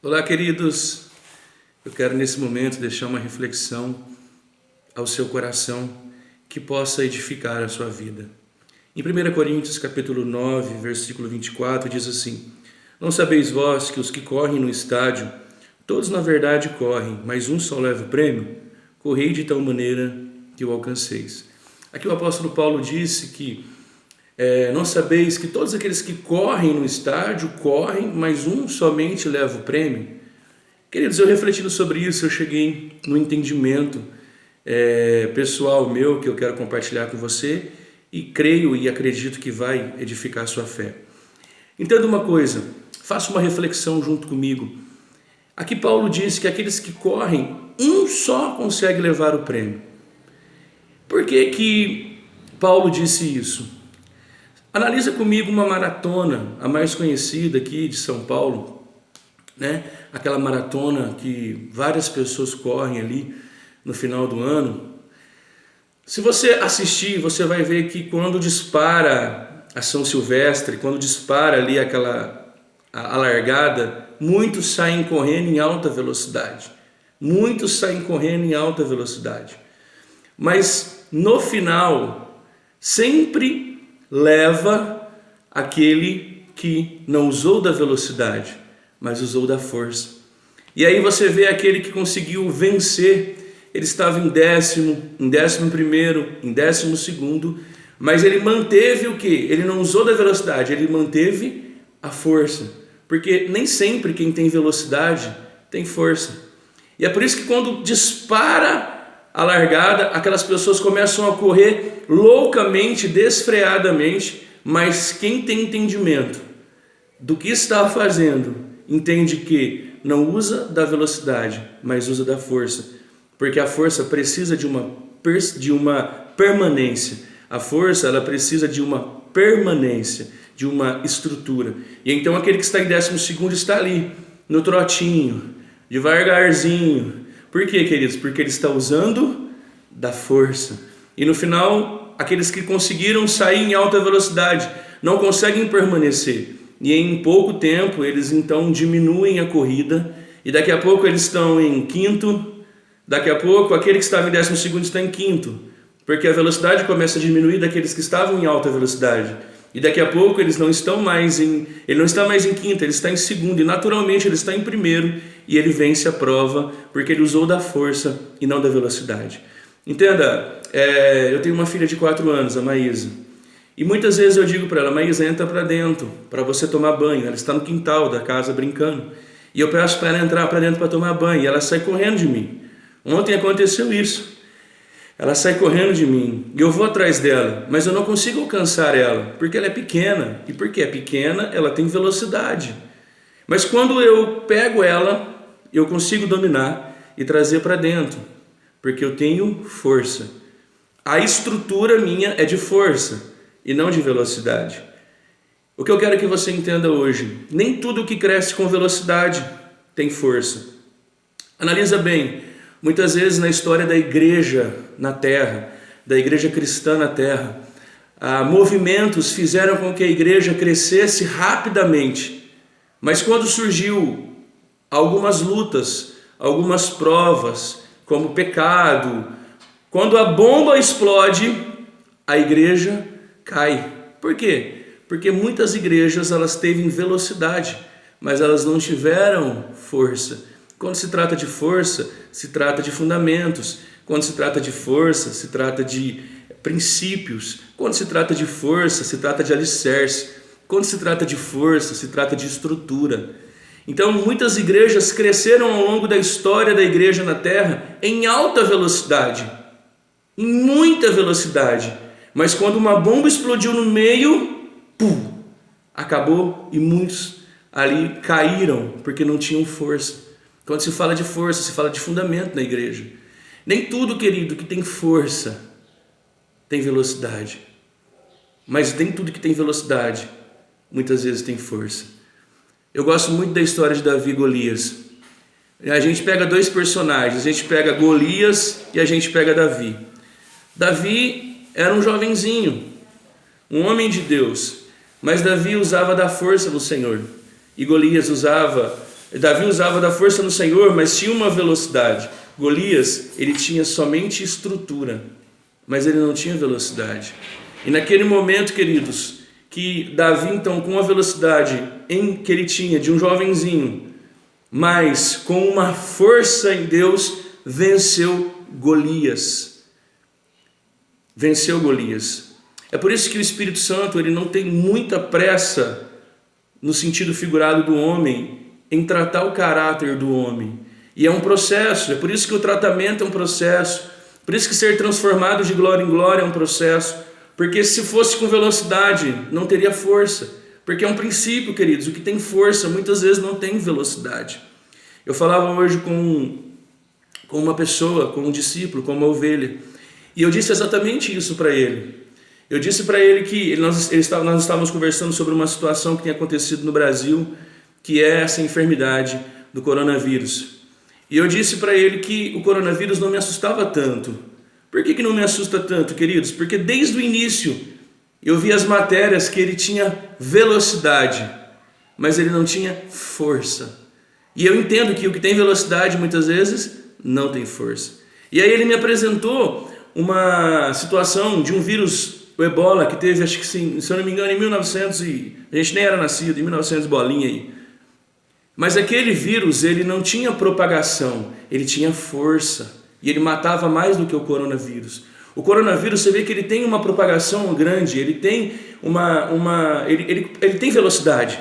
Olá, queridos. Eu quero nesse momento deixar uma reflexão ao seu coração que possa edificar a sua vida. Em 1 Coríntios capítulo 9, versículo 24, diz assim: Não sabeis vós que os que correm no estádio, todos na verdade correm, mas um só leva o prêmio? Correi de tal maneira que o alcanceis. Aqui o apóstolo Paulo disse que não sabeis que todos aqueles que correm no estádio, correm, mas um somente leva o prêmio? Queridos, eu refletindo sobre isso, eu cheguei no entendimento pessoal meu, que eu quero compartilhar com você, e creio e acredito que vai edificar a sua fé. Entenda uma coisa, faça uma reflexão junto comigo. Aqui Paulo diz que aqueles que correm, um só consegue levar o prêmio. Por que Paulo disse isso? Analisa comigo uma maratona, a mais conhecida aqui de São Paulo, né? Aquela maratona que várias pessoas correm ali no final do ano. Se você assistir, você vai ver que quando dispara a São Silvestre, quando dispara ali a largada, muitos saem correndo em alta velocidade. Muitos saem correndo em alta velocidade. Mas no final, sempre leva aquele que não usou da velocidade, mas usou da força. E aí você vê aquele que conseguiu vencer, ele estava em 10º, em 11º, em 12º, mas ele manteve o quê? Ele não usou da velocidade, ele manteve a força. Porque nem sempre quem tem velocidade tem força. E é por isso que quando dispara a largada, aquelas pessoas começam a correr loucamente, desfreadamente, mas quem tem entendimento do que está fazendo, entende que não usa da velocidade, mas usa da força, porque a força precisa de uma permanência. A força, ela precisa de uma permanência, de uma estrutura. E então aquele que está em 12º está ali, no trotinho, devagarzinho. Por quê, queridos? Porque ele está usando da força. E no final, aqueles que conseguiram sair em alta velocidade não conseguem permanecer. E em pouco tempo, eles então diminuem a corrida. E daqui a pouco eles estão em 5º. Daqui a pouco, aquele que estava em 12º está em 5º. Porque a velocidade começa a diminuir daqueles que estavam em alta velocidade. E daqui a pouco ele não está mais em 5º, ele está em 2º. E naturalmente ele está em 1º. E ele vence a prova porque ele usou da força e não da velocidade. Entenda, eu tenho uma filha de 4 anos, a Maísa. E muitas vezes eu digo para ela: Maísa, entra para dentro para você tomar banho. Ela está no quintal da casa brincando. E eu peço para ela entrar para dentro para tomar banho. E ela sai correndo de mim. Ontem aconteceu isso. Ela sai correndo de mim e eu vou atrás dela, mas eu não consigo alcançar ela, porque ela é pequena. E porque é pequena, ela tem velocidade. Mas quando eu pego ela, eu consigo dominar e trazer para dentro, porque eu tenho força. A estrutura minha é de força e não de velocidade. O que eu quero que você entenda hoje: nem tudo que cresce com velocidade tem força. Analisa bem. Muitas vezes na história da igreja na terra, da igreja cristã na terra, movimentos fizeram com que a igreja crescesse rapidamente. Mas quando surgiu algumas lutas, algumas provas, como pecado, quando a bomba explode, a igreja cai. Por quê? Porque muitas igrejas elas teve velocidade, mas elas não tiveram força. Quando se trata de força, se trata de fundamentos. Quando se trata de força, se trata de princípios. Quando se trata de força, se trata de alicerce. Quando se trata de força, se trata de estrutura. Então, muitas igrejas cresceram ao longo da história da igreja na terra em alta velocidade, em muita velocidade. Mas quando uma bomba explodiu no meio, pum, acabou e muitos ali caíram porque não tinham força. Quando se fala de força, se fala de fundamento na igreja. Nem tudo, querido, que tem força tem velocidade. Mas nem tudo que tem velocidade muitas vezes tem força. Eu gosto muito da história de Davi e Golias. A gente pega 2 personagens, a gente pega Golias e a gente pega Davi. Davi era um jovenzinho, um homem de Deus, mas Davi usava da força do Senhor. E Golias usava Davi usava da força no Senhor, mas tinha uma velocidade. Golias, ele tinha somente estrutura, mas ele não tinha velocidade. E naquele momento, queridos, que Davi, então, com a velocidade que ele tinha de um jovenzinho, mas com uma força em Deus, venceu Golias. Venceu Golias. É por isso que o Espírito Santo, ele não tem muita pressa, no sentido figurado do homem, em tratar o caráter do homem. E é um processo, é por isso que o tratamento é um processo, por isso que ser transformado de glória em glória é um processo, porque se fosse com velocidade, não teria força, porque é um princípio, queridos, o que tem força muitas vezes não tem velocidade. Eu falava hoje com uma pessoa, com um discípulo, com uma ovelha, e eu disse exatamente isso para ele. Eu disse para ele que nós estávamos conversando sobre uma situação que tem acontecido no Brasil, que é essa enfermidade do coronavírus. E eu disse para ele que o coronavírus não me assustava tanto. Por que não me assusta tanto, queridos? Porque desde o início eu vi as matérias que ele tinha velocidade, mas ele não tinha força. E eu entendo que o que tem velocidade muitas vezes não tem força. E aí ele me apresentou uma situação de um vírus, o Ebola, que teve, acho que se eu não me engano, em 1900 e... a gente nem era nascido, em 1900 bolinha aí. Mas aquele vírus, ele não tinha propagação, ele tinha força. E ele matava mais do que o coronavírus. O coronavírus, você vê que ele tem uma propagação grande, ele tem ele tem velocidade,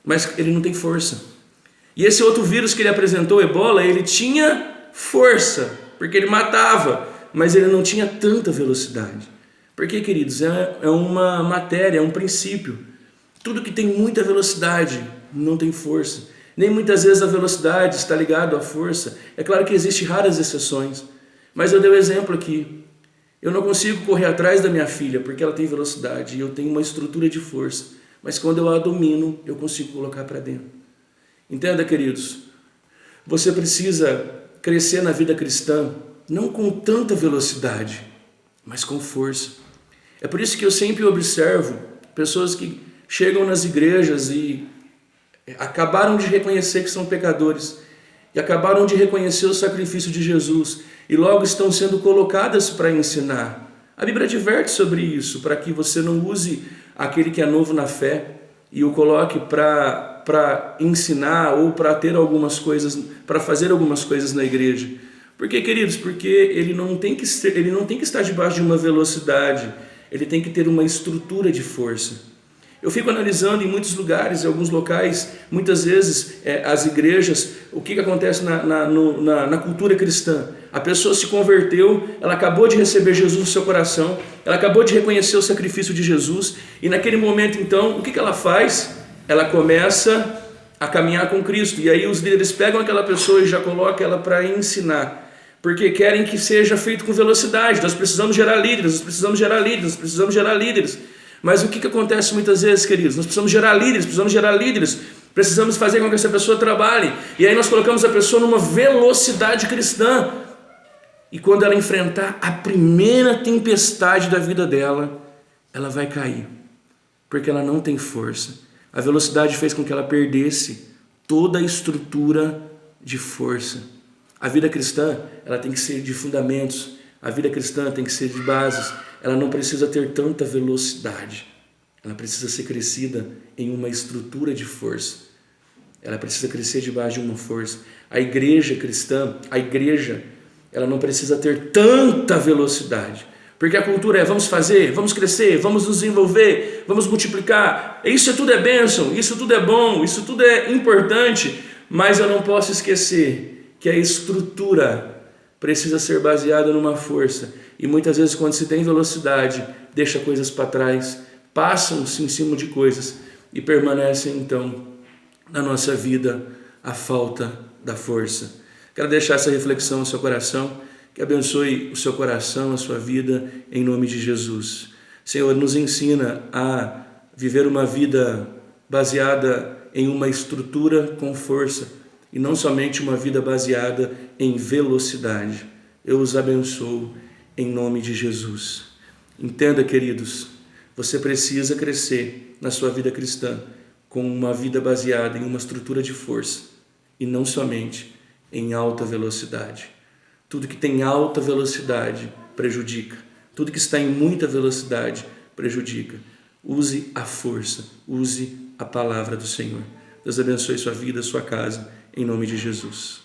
mas ele não tem força. E esse outro vírus que ele apresentou, o Ebola, ele tinha força, porque ele matava, mas ele não tinha tanta velocidade. Porque, queridos, é uma matéria, é um princípio. Tudo que tem muita velocidade não tem força. Nem muitas vezes a velocidade está ligada à força. É claro que existem raras exceções, mas eu dei o exemplo aqui. Eu não consigo correr atrás da minha filha porque ela tem velocidade e eu tenho uma estrutura de força, mas quando eu a domino, eu consigo colocar para dentro. Entenda, queridos, você precisa crescer na vida cristã não com tanta velocidade, mas com força. É por isso que eu sempre observo pessoas que chegam nas igrejas e acabaram de reconhecer que são pecadores e acabaram de reconhecer o sacrifício de Jesus e logo estão sendo colocadas para ensinar. A Bíblia adverte sobre isso, para que você não use aquele que é novo na fé e o coloque para ensinar ou para ter algumas coisas, para fazer algumas coisas na igreja. Por quê, queridos? Porque ele não tem que estar debaixo de uma velocidade, ele tem que ter uma estrutura de força. Eu fico analisando em muitos lugares, em alguns locais, muitas vezes as igrejas, o que acontece na cultura cristã. A pessoa se converteu, ela acabou de receber Jesus no seu coração, ela acabou de reconhecer o sacrifício de Jesus e naquele momento então, o que ela faz? Ela começa a caminhar com Cristo e aí os líderes pegam aquela pessoa e já colocam ela para ensinar, porque querem que seja feito com velocidade. Nós precisamos gerar líderes, nós precisamos gerar líderes, nós precisamos gerar líderes. Mas o que acontece muitas vezes, queridos? Nós precisamos gerar líderes, precisamos fazer com que essa pessoa trabalhe. E aí nós colocamos a pessoa numa velocidade cristã. E quando ela enfrentar a primeira tempestade da vida dela, ela vai cair, porque ela não tem força. A velocidade fez com que ela perdesse toda a estrutura de força. A vida cristã, ela tem que ser de fundamentos. A vida cristã tem que ser de bases. Ela não precisa ter tanta velocidade. Ela precisa ser crescida em uma estrutura de força. Ela precisa crescer debaixo de uma força. A igreja cristã, ela não precisa ter tanta velocidade. Porque a cultura é vamos fazer, vamos crescer, vamos nos desenvolver, vamos multiplicar. Isso tudo é bênção, isso tudo é bom, isso tudo é importante. Mas eu não posso esquecer que a estrutura precisa ser baseada numa força. E muitas vezes quando se tem velocidade, deixa coisas para trás, passam-se em cima de coisas e permanecem então na nossa vida a falta da força. Quero deixar essa reflexão no seu coração, que abençoe o seu coração, a sua vida, em nome de Jesus. Senhor, nos ensina a viver uma vida baseada em uma estrutura com força e não somente uma vida baseada em velocidade. Eu os abençoo em nome de Jesus. Entenda, queridos, você precisa crescer na sua vida cristã com uma vida baseada em uma estrutura de força. e não somente em alta velocidade. Tudo que tem alta velocidade prejudica. Tudo que está em muita velocidade prejudica. Use a força, use a palavra do Senhor. Deus abençoe sua vida, sua casa, em nome de Jesus.